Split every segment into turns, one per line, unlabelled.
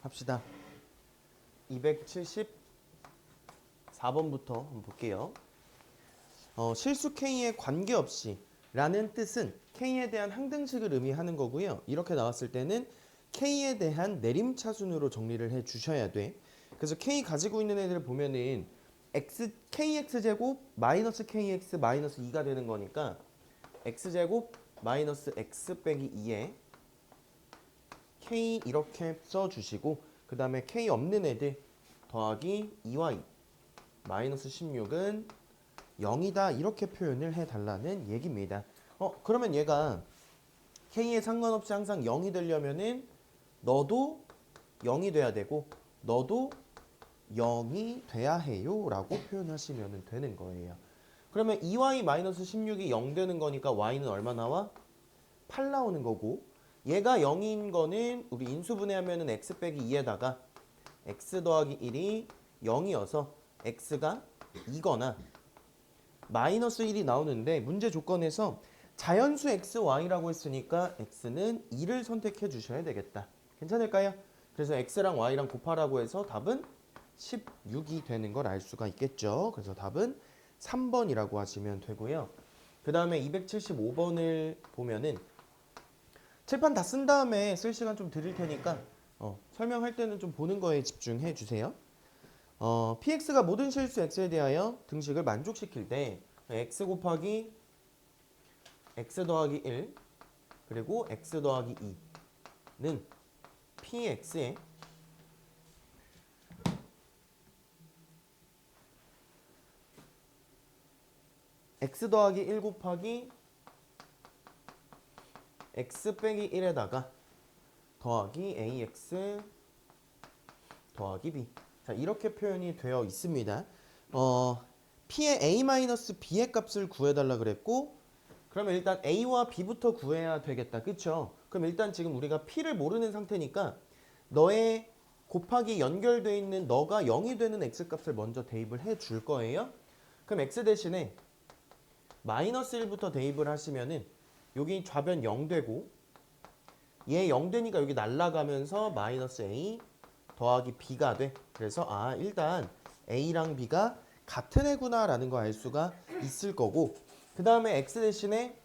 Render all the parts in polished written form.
합시다. 274번부터 한번 볼게요. 실수 K에 관계없이 라는 뜻은 K에 대한 항등식을 의미하는 거고요. 이렇게 나왔을 때는 K에 대한 내림차순으로 정리를 해 주셔야 돼. 그래서 K 가지고 있는 애들 보면은 KX제곱 마이너스 KX 마이너스 2가 되는 거니까 X제곱 마이너스 X 빼기 2에 K 이렇게 써주시고 그 다음에 K 없는 애들 더하기 2y 마이너스 16은 0이다 이렇게 표현을 해달라는 얘기입니다. 그러면 얘가 K에 상관없이 항상 0이 되려면은 너도 0이 돼야 되고 너도 0이 돼야 해요 라고 표현하시면 되는 거예요. 그러면 2y 마이너스 16이 0 되는 거니까 y는 얼마 나와? 8 나오는 거고 얘가 0인 거는 우리 인수분해하면은 x 빼기 2에다가 x 더하기 1이 0이어서 x가 2거나 마이너스 1이 나오는데 문제 조건에서 자연수 x, y라고 했으니까 x는 2를 선택해 주셔야 되겠다. 괜찮을까요? 그래서 x랑 y랑 곱하라고 해서 답은 16이 되는 걸 알 수가 있겠죠. 그래서 답은 3번이라고 하시면 되고요. 그 다음에 275번을 보면은 칠판 다 쓴 다음에 쓸 시간 좀 드릴 테니까 설명할 때는 좀 보는 거에 집중해 주세요. px가 모든 실수 x에 대하여 등식을 만족시킬 때 x 곱하기 x 더하기 1 그리고 x 더하기 2는 px의 x 더하기 1 곱하기 x 빼기 1에다가 더하기 ax 더하기 b 자 이렇게 표현이 되어 있습니다. p의 a-b의 값을 구해달라 그랬고 그러면 일단 a와 b부터 구해야 되겠다. 그쵸? 그럼 일단 지금 우리가 p를 모르는 상태니까 너의 곱하기 연결되어 있는 너가 0이 되는 x값을 먼저 대입을 해 줄 거예요. 그럼 x 대신에 마이너스 1부터 대입을 하시면은 여기 좌변 0 되고 얘 0 되니까 여기 날라가면서 마이너스 a 더하기 b가 돼. 그래서 일단 a랑 b가 같은 애구나 라는 거 알 수가 있을 거고 그 다음에 x 대신에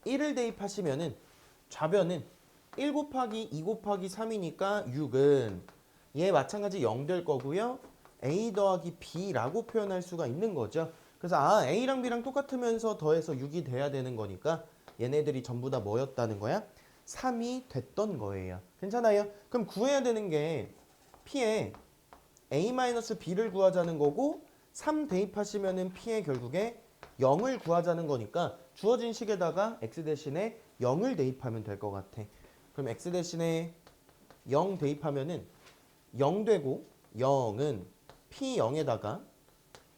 1을 대입하시면은 좌변은 1 곱하기 2 곱하기 3이니까 6은 얘 마찬가지 0 될 거고요. a 더하기 b라고 표현할 수가 있는 거죠. 그래서 a랑 b랑 똑같으면서 더해서 6이 돼야 되는 거니까 얘네들이 전부 다 뭐였다는 거야? 3이 됐던 거예요. 괜찮아요? 그럼 구해야 되는 게 p에 a-b를 구하자는 거고 3 대입하시면은 p에 결국에 0을 구하자는 거니까 주어진 식에다가 x 대신에 0을 대입하면 될 것 같아. 그럼 x 대신에 0 대입하면은 0 되고 0은 p0에다가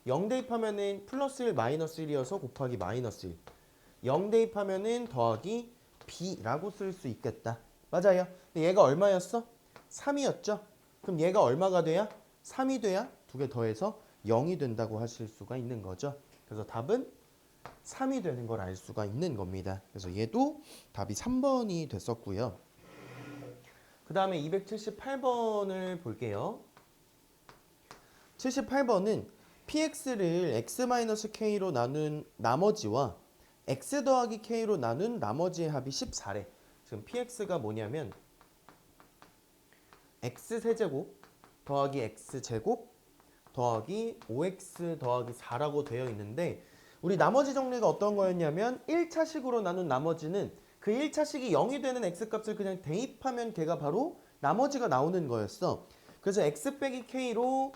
0 대입하면은 플러스 1 마이너스 1이어서 곱하기 마이너스 1 0 대입하면은 더하기 b라고 쓸 수 있겠다. 맞아요. 얘가 얼마였어? 3이었죠. 그럼 얘가 얼마가 돼야? 3이 돼야 두 개 더해서 0이 된다고 하실 수가 있는 거죠. 그래서 답은 3이 되는 걸 알 수가 있는 겁니다. 그래서 얘도 답이 3번이 됐었고요. 그 다음에 278번을 볼게요. 78번은 px를 x-k로 나눈 나머지와 x 더하기 k로 나눈 나머지의 합이 14래. 지금 px가 뭐냐면 x세제곱 더하기 x제곱 더하기 5x 더하기 4라고 되어 있는데 우리 나머지 정리가 어떤 거였냐면 1차식으로 나눈 나머지는 그 1차식이 0이 되는 x값을 그냥 대입하면 걔가 바로 나머지가 나오는 거였어. 그래서 x 빼기 k로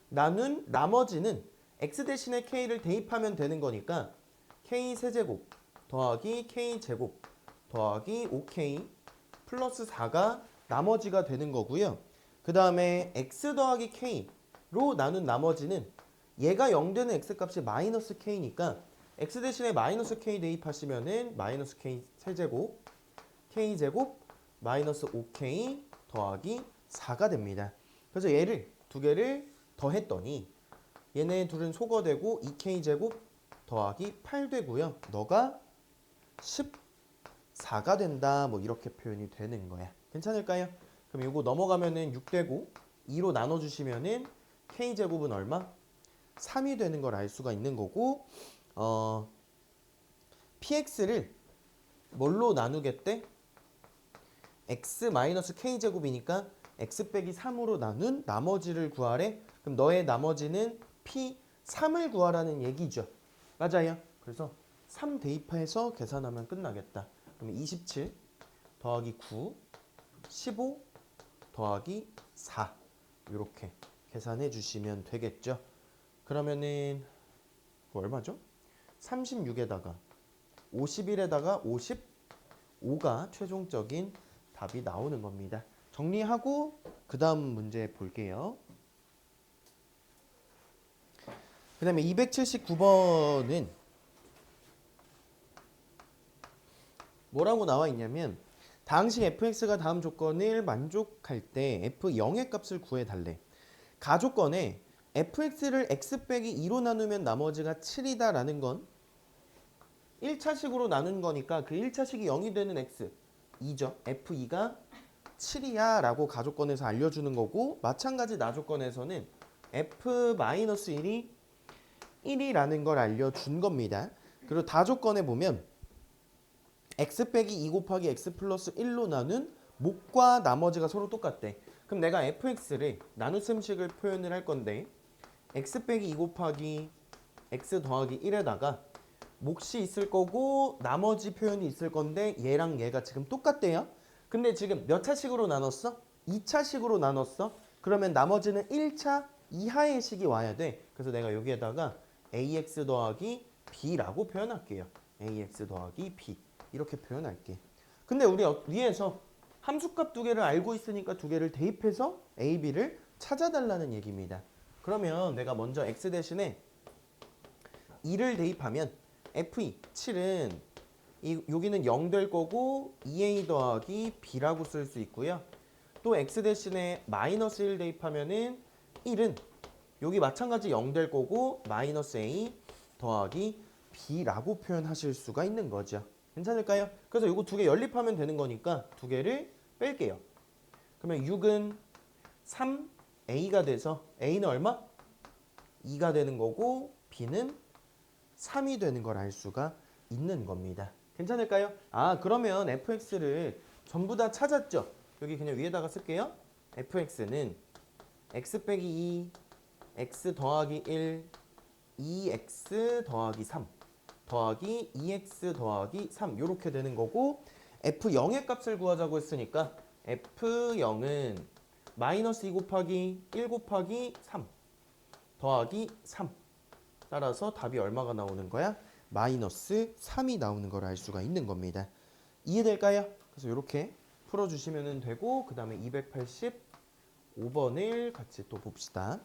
나눈 나머지는 x 대신에 k를 대입하면 되는 거니까 k 세제곱 더하기 k 제곱 더하기 5k 플러스 4가 나머지가 되는 거고요. 그 다음에 x 더하기 k로 나눈 나머지는 얘가 0 되는 x값이 마이너스 k니까 x 대신에 마이너스 k 대입하시면은 마이너스 k 세제곱 k 제곱 마이너스 5k 더하기 4가 됩니다. 그래서 얘를 두 개를 더했더니 얘네 둘은 소거되고 2k 제곱 더하기 8 되고요. 너가 14가 된다. 뭐 이렇게 표현이 되는 거야. 괜찮을까요? 그럼 이거 넘어가면은 6 되고 2로 나눠주시면은 k제곱은 얼마? 3이 되는 걸 알 수가 있는 거고 px를 뭘로 나누겠대? x-k제곱이니까 x 빼기 3으로 나눈 나머지를 구하래. 그럼 너의 나머지는 p3을 구하라는 얘기죠. 맞아요. 그래서 3 대입해서 계산하면 끝나겠다. 그럼 27 더하기 9, 15 더하기 4 이렇게 계산해 주시면 되겠죠. 그러면은 얼마죠? 36에다가 51에다가 55가 최종적인 답이 나오는 겁니다. 정리하고 그 다음 문제 볼게요. 그 다음에 279번은 뭐라고 나와 있냐면 다항식 fx가 다음 조건을 만족할 때 f 0의 값을 구해달래. 가조건에 fx를 x 빼기 2로 나누면 나머지가 7이다 라는 건 1차식으로 나눈 거니까 그 1차식이 0이 되는 x 2죠. f2가 7이야 라고 가조건에서 알려주는 거고, 마찬가지 나조건에서는 f-1이 1이라는 걸 알려준 겁니다. 그리고 다조건에 보면 x 빼기 2 곱하기 x 플러스 1로 나눈 목과 나머지가 서로 똑같대. 그럼 내가 fx를 나눗셈식을 표현을 할 건데 x 빼기 2 곱하기 x 더하기 1에다가 몫이 있을 거고 나머지 표현이 있을 건데 얘랑 얘가 지금 똑같대요. 근데 지금 몇 차식으로 나눴어? 2차식으로 나눴어. 그러면 나머지는 1차 이하의 식이 와야 돼. 그래서 내가 여기에다가 ax 더하기 b라고 표현할게요. ax 더하기 b 이렇게 표현할게. 근데 우리 위에서 함수값 두 개를 알고 있으니까 두 개를 대입해서 a, b를 찾아달라는 얘기입니다. 그러면 내가 먼저 x 대신에 2를 대입하면 f2, 7은 여기는 0 될 거고 2a 더하기 b라고 쓸 수 있고요. 또 x 대신에 마이너스 1 대입하면은 1은 여기 마찬가지 0 될 거고 마이너스 a 더하기 b라고 표현하실 수가 있는 거죠. 괜찮을까요? 그래서 이거 두 개 연립하면 되는 거니까 두 개를 뺄게요. 그러면 6은 3a가 돼서 a는 얼마? 2가 되는 거고 b는 3이 되는 걸 알 수가 있는 겁니다. 괜찮을까요? 그러면 fx를 전부 다 찾았죠? 여기 그냥 위에다가 쓸게요. fx는 x 빼기 2, x 더하기 1, 2x 더하기 3 더하기 2x 더하기 3 이렇게 되는 거고, f0의 값을 구하자고 했으니까 f0은 마이너스 2 곱하기 1 곱하기 3 더하기 3 따라서 답이 얼마가 나오는 거야? 마이너스 3이 나오는 걸 알 수가 있는 겁니다. 이해될까요? 그래서 이렇게 풀어주시면 되고, 그 다음에 285번을 같이 또 봅시다.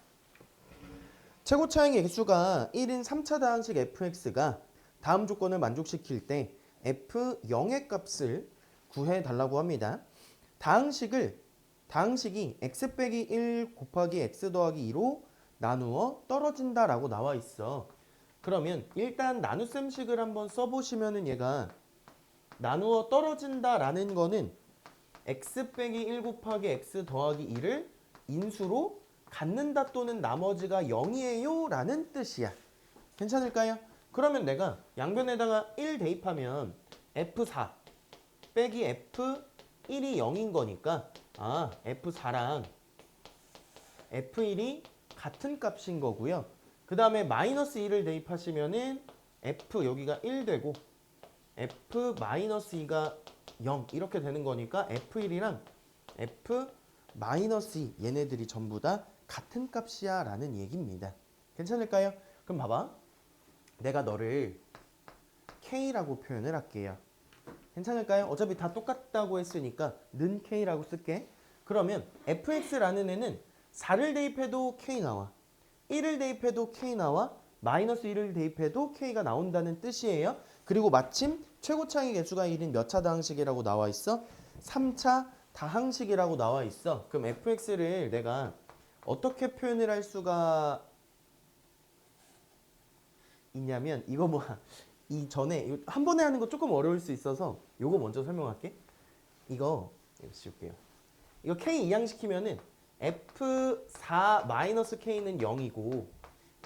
최고 차항의 개수가 1인 3차 다항식 fx가 다음 조건을 만족시킬 때 f0의 값을 구해달라고 합니다. 다항식이 x 빼기 1 곱하기 x 더하기 2로 나누어 떨어진다라고 나와 있어. 그러면 일단 나눗셈식을 한번 써보시면은 얘가 나누어 떨어진다라는 거는 x 빼기 1 곱하기 x 더하기 2를 인수로 갖는다 또는 나머지가 0이에요 라는 뜻이야. 괜찮을까요? 그러면 내가 양변에다가 1 대입하면 f4 빼기 f1이 0인 거니까 f4랑 f1이 같은 값인 거고요. 그 다음에 마이너스 2를 대입하시면은 f 여기가 1 되고 f 마이너스 2가 0 이렇게 되는 거니까 f1이랑 f 마이너스 2 얘네들이 전부 다 같은 값이야 라는 얘기입니다. 괜찮을까요? 그럼 봐봐. 내가 너를 k라고 표현을 할게요. 괜찮을까요? 어차피 다 똑같다고 했으니까 는 k라고 쓸게. 그러면 fx라는 애는 4를 대입해도 k 나와, 1을 대입해도 k 나와, 마이너스 1을 대입해도 k가 나온다는 뜻이에요. 그리고 마침 최고차항의 개수가 1인 몇 차 다항식이라고 나와 있어? 3차 다항식이라고 나와 있어. 그럼 fx를 내가 어떻게 표현을 할 수가 있냐면 이거 이 전에 한 번에 하는 거 조금 어려울 수 있어서 요거 먼저 설명할게. 이거 씌울게요. 이거 K 이항시키면은 F4-K는 0이고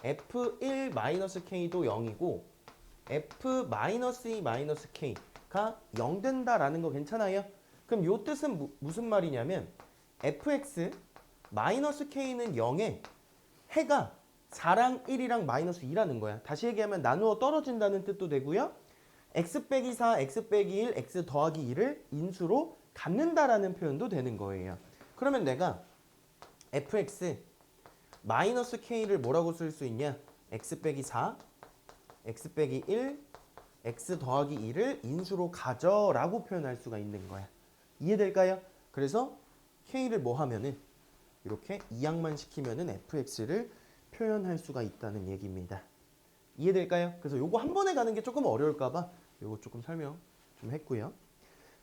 F1-K도 0이고 F-2-K가 0 된다라는 거 괜찮아요? 그럼 요 뜻은 무슨 말이냐면 fx K는 0에 해가 4랑 1이랑 마이너스 2라는 거야. 다시 얘기하면 나누어 떨어진다는 뜻도 되고요. x 빼기 4, x 빼기 1, x 더하기 2를 인수로 갖는다라는 표현도 되는 거예요. 그러면 내가 fx K를 뭐라고 쓸 수 있냐? x 빼기 4, x 빼기 1, x 더하기 2를 인수로 가져라고 표현할 수가 있는 거야. 이해될까요? 그래서 K를 뭐 하면은 이렇게 이항만 시키면은 fx를 표현할 수가 있다는 얘기입니다. 이해될까요? 그래서 요거 한 번에 가는 게 조금 어려울까봐 요거 조금 설명 좀 했고요.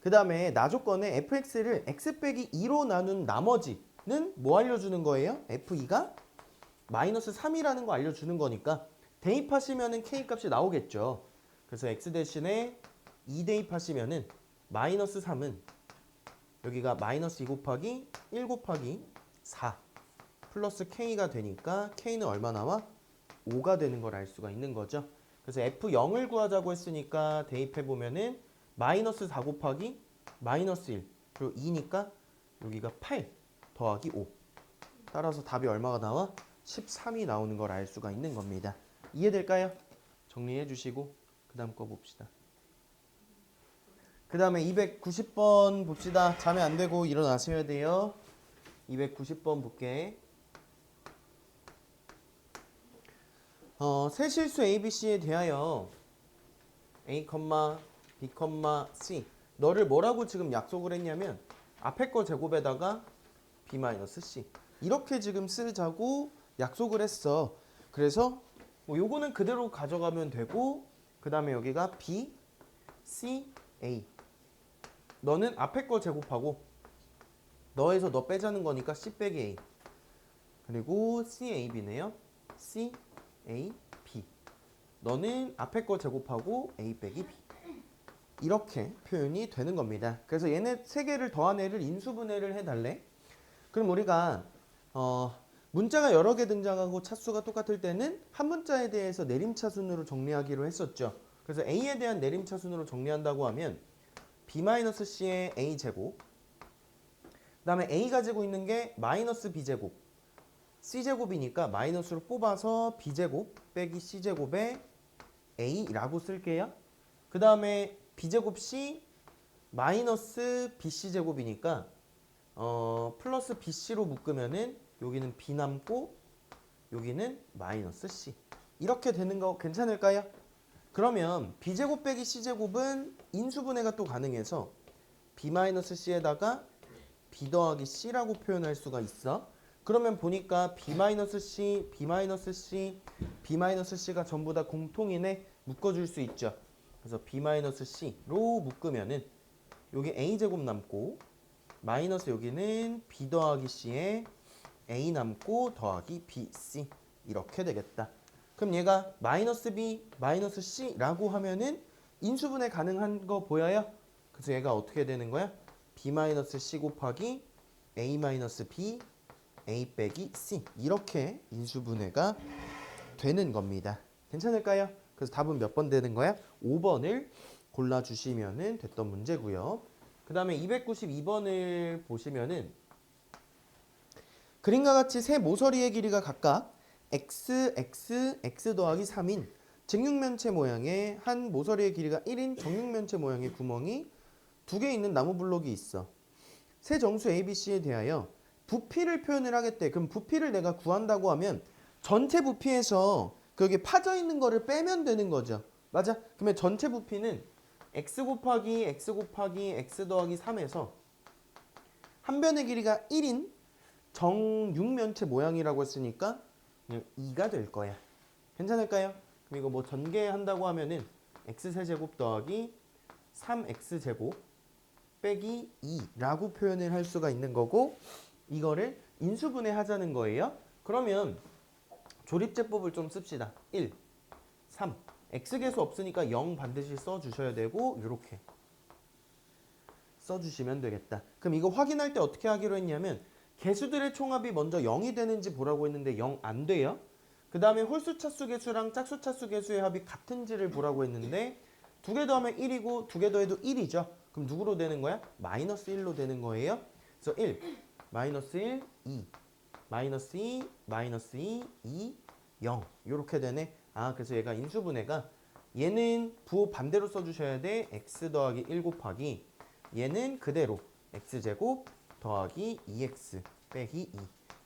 그 다음에 나조건에 fx를 x 빼기 2로 나눈 나머지는 뭐 알려주는 거예요? f2가 마이너스 3이라는 거 알려주는 거니까 대입하시면은 k 값이 나오겠죠. 그래서 x 대신에 2 대입하시면은 마이너스 3은 여기가 마이너스 2 곱하기 1 곱하기 4 플러스 k가 되니까 k는 얼마 나와? 5가 되는 걸 알 수가 있는 거죠. 그래서 f0을 구하자고 했으니까 대입해보면은 마이너스 4 곱하기 마이너스 1 그리고 2니까 여기가 8 더하기 5 따라서 답이 얼마가 나와? 13이 나오는 걸 알 수가 있는 겁니다. 이해될까요? 정리해 주시고 그 다음 거 봅시다. 그 다음에 290번 봅시다. 자매 안 되고 일어나셔야 돼요. 290번 볼게. 세 실수 A, B, C에 대하여 A, B, C 너를 뭐라고 지금 약속을 했냐면 앞에 거 제곱에다가 B-C 이렇게 지금 쓰자고 약속을 했어. 그래서 뭐 요거는 그대로 가져가면 되고 그 다음에 여기가 B, C, A 너는 앞에 거 제곱하고 너에서 너 빼자는 거니까 C 빼기 A 그리고 C, A, B네요. C, A, B 너는 앞에 거 제곱하고 A 빼기 B 이렇게 표현이 되는 겁니다. 그래서 얘네 세 개를 더한 애를 인수분해를 해달래. 그럼 우리가 문자가 여러 개 등장하고 차수가 똑같을 때는 한 문자에 대해서 내림차순으로 정리하기로 했었죠. 그래서 A에 대한 내림차순으로 정리한다고 하면 B-C의 A제곱 그 다음에 A 가지고 있는 게 마이너스 B제곱 C제곱이니까 마이너스로 뽑아서 B제곱 빼기 C제곱에 A라고 쓸게요. 그 다음에 B제곱 C 마이너스 BC제곱이니까 플러스 BC로 묶으면은 여기는 B 남고 여기는 마이너스 C 이렇게 되는 거 괜찮을까요? 그러면 B제곱 빼기 C제곱은 인수분해가 또 가능해서 B-C에다가 B 더하기 C라고 표현할 수가 있어. 그러면 보니까 B-C, B-C, B-C가 전부 다 공통이네 묶어줄 수 있죠. 그래서 B-C로 묶으면은 여기 A제곱 남고 마이너스 여기는 B 더하기 C에 A 남고 더하기 BC 이렇게 되겠다. 그럼 얘가 마이너스 B, 마이너스 C라고 하면은 인수분해 가능한 거 보여요? 그래서 얘가 어떻게 되는 거야? B-C 곱하기 A-B A 빼기 C 이렇게 인수분해가 되는 겁니다. 괜찮을까요? 그래서 답은 몇 번 되는 거야? 5번을 골라주시면 됐던 문제고요. 그 다음에 292번을 보시면은 그림과 같이 세 모서리의 길이가 각각 x, x, x 더하기 3인 직육면체 모양의 한 모서리의 길이가 1인 정육면체 모양의 구멍이 2개 있는 나무 블록이 있어. 세 정수 A, B, C에 대하여 부피를 표현을 하겠대. 그럼 부피를 내가 구한다고 하면 전체 부피에서 거기 파져 있는 거를 빼면 되는 거죠. 맞아? 그러면 전체 부피는 x 곱하기 x 곱하기 x 더하기 3에서 한 변의 길이가 1인 정육면체 모양이라고 했으니까 그냥 2가 될 거야. 괜찮을까요? 그럼 이거 뭐 전개한다고 하면은 x세제곱 더하기 3x제곱 빼기 2라고 표현을 할 수가 있는 거고 이거를 인수분해 하자는 거예요. 그러면 조립제법을 좀 씁시다. 1, 3 x계수 없으니까 0 반드시 써주셔야 되고 이렇게 써주시면 되겠다. 그럼 이거 확인할 때 어떻게 하기로 했냐면 개수들의 총합이 먼저 0이 되는지 보라고 했는데 0 안 돼요. 그 다음에 홀수 차수 개수랑 짝수 차수 개수의 합이 같은지를 보라고 했는데 두 개 더하면 1이고 두 개 더해도 1이죠. 그럼 누구로 되는 거야? 마이너스 1로 되는 거예요. 그래서 1, 마이너스 1, 2, 마이너스 2, 마이너스 2, 2, 0 이렇게 되네. 아 그래서 얘가 인수분해가 얘는 부호 반대로 써주셔야 돼. x 더하기 1 곱하기 얘는 그대로 x제곱 더하기 2x 빼기 2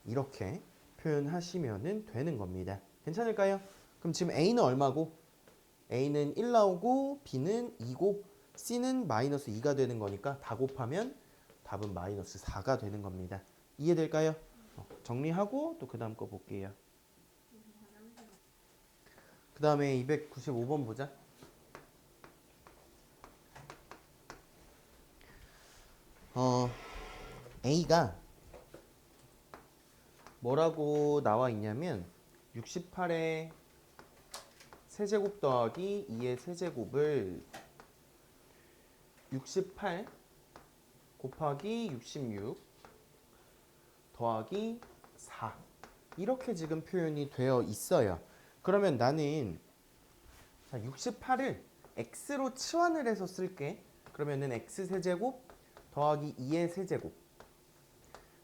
이렇게 표현하시면 되는 겁니다. 괜찮을까요? 그럼 지금 a는 얼마고? a는 1 나오고 b는 2고 c는 마이너스 2가 되는 거니까 다 곱하면 답은 마이너스 4가 되는 겁니다. 이해될까요? 정리하고 또 그 다음 거 볼게요. 그 다음에 295번 보자. A가 뭐라고 나와 있냐면 68의 세제곱 더하기 2의 세제곱을 68 곱하기 66 더하기 4 이렇게 지금 표현이 되어 있어요. 그러면 나는 68을 x로 치환을 해서 쓸게. 그러면은 x 세제곱 더하기 2의 세제곱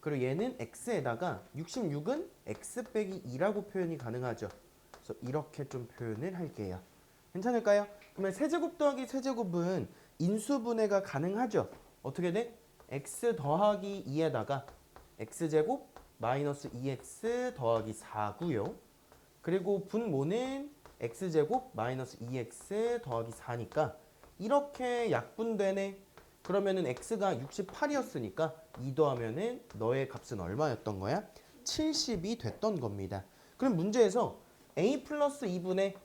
그리고 얘는 x에다가 66은 x 빼기 2라고 표현이 가능하죠. 그래서 이렇게 좀 표현을 할게요. 괜찮을까요? 그러면 세제곱 더하기 세제곱은 인수분해가 가능하죠. 어떻게 돼? x 더하기 2에다가 x제곱 마이너스 2x 더하기 4고요. 그리고 분모는 x제곱 마이너스 2x 더하기 4니까 이렇게 약분되네. 그러면은 x가 68이었으니까 2 더하면은 너의 값은 얼마였던 거야? 70이 됐던 겁니다. 그럼 문제에서 a 플러스 2분의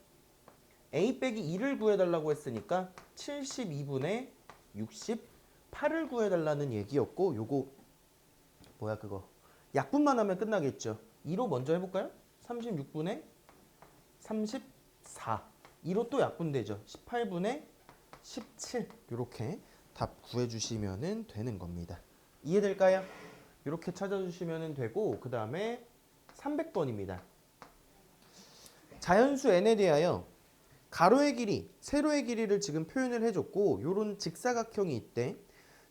a 빼기 2를 구해달라고 했으니까 72분의 68을 구해달라는 얘기였고 요거 뭐야 그거 약분만 하면 끝나겠죠. 2로 먼저 해볼까요? 36분의 34 2로 또 약분되죠. 18분의 17 이렇게 답 구해주시면 되는 겁니다. 이해될까요? 이렇게 찾아주시면 되고 그 다음에 300번입니다. 자연수 n에 대하여 가로의 길이, 세로의 길이를 지금 표현을 해줬고 요런 직사각형이 있대.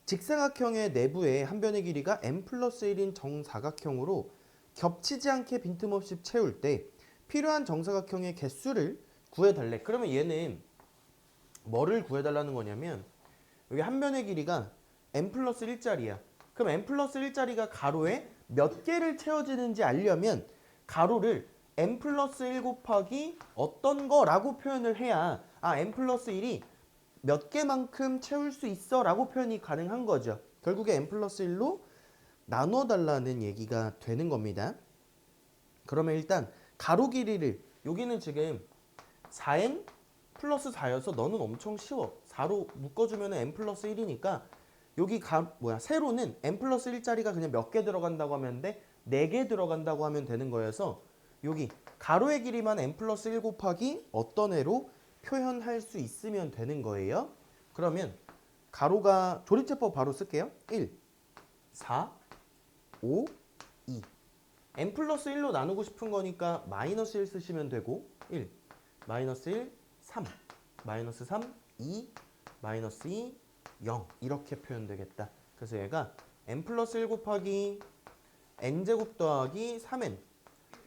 직사각형의 내부에 한 변의 길이가 n 플러스 1인 정사각형으로 겹치지 않게 빈틈없이 채울 때 필요한 정사각형의 개수를 구해달래. 그러면 얘는 뭐를 구해달라는 거냐면 여기 한 변의 길이가 n 플러스 1짜리야. 그럼 n 플러스 1짜리가 가로에 몇 개를 채워지는지 알려면 가로를 n 플러스 1 곱하기 어떤 거라고 표현을 해야 n 플러스 1이 몇 개만큼 채울 수 있어 라고 표현이 가능한 거죠. 결국에 n 플러스 1로 나눠달라는 얘기가 되는 겁니다. 그러면 일단 가로 길이를 여기는 지금 4n 플러스 4여서 너는 엄청 쉬워. 4로 묶어주면 n 플러스 1이니까 여기 세로는 n 플러스 1짜리가 그냥 몇 개 들어간다고 하면 돼? 4개 들어간다고 하면 되는 거여서 여기 가로의 길이만 n 플러스 1 곱하기 어떤 애로 표현할 수 있으면 되는 거예요. 그러면 가로가 조립제법 바로 쓸게요. 1, 4, 5, 2 n 플러스 1로 나누고 싶은 거니까 마이너스 1 쓰시면 되고 1, 마이너스 1, 3, 마이너스 3, 2, 마이너스 2, 0 이렇게 표현되겠다. 그래서 얘가 n 플러스 1 곱하기 n제곱 더하기 3n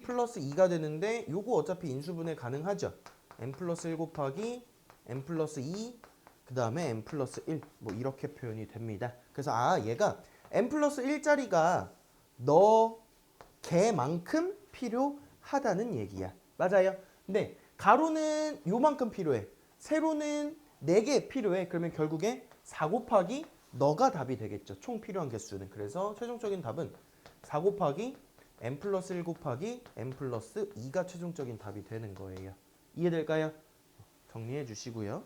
플러스 2가 되는데 요거 어차피 인수분해 가능하죠. n 플러스 1 곱하기 n 플러스 2 그 다음에 n 플러스 1 뭐 이렇게 표현이 됩니다. 그래서 얘가 n 플러스 1짜리가 너 걔만큼 필요하다는 얘기야. 맞아요. 근데 가로는 요만큼 필요해. 세로는 4개 필요해. 그러면 결국에 4 곱하기 너가 답이 되겠죠. 총 필요한 개수는. 그래서 최종적인 답은 4 곱하기 n 플러스 1 곱하기 n 플러스 2가 최종적인 답이 되는 거예요. 이해될까요? 정리해 주시고요.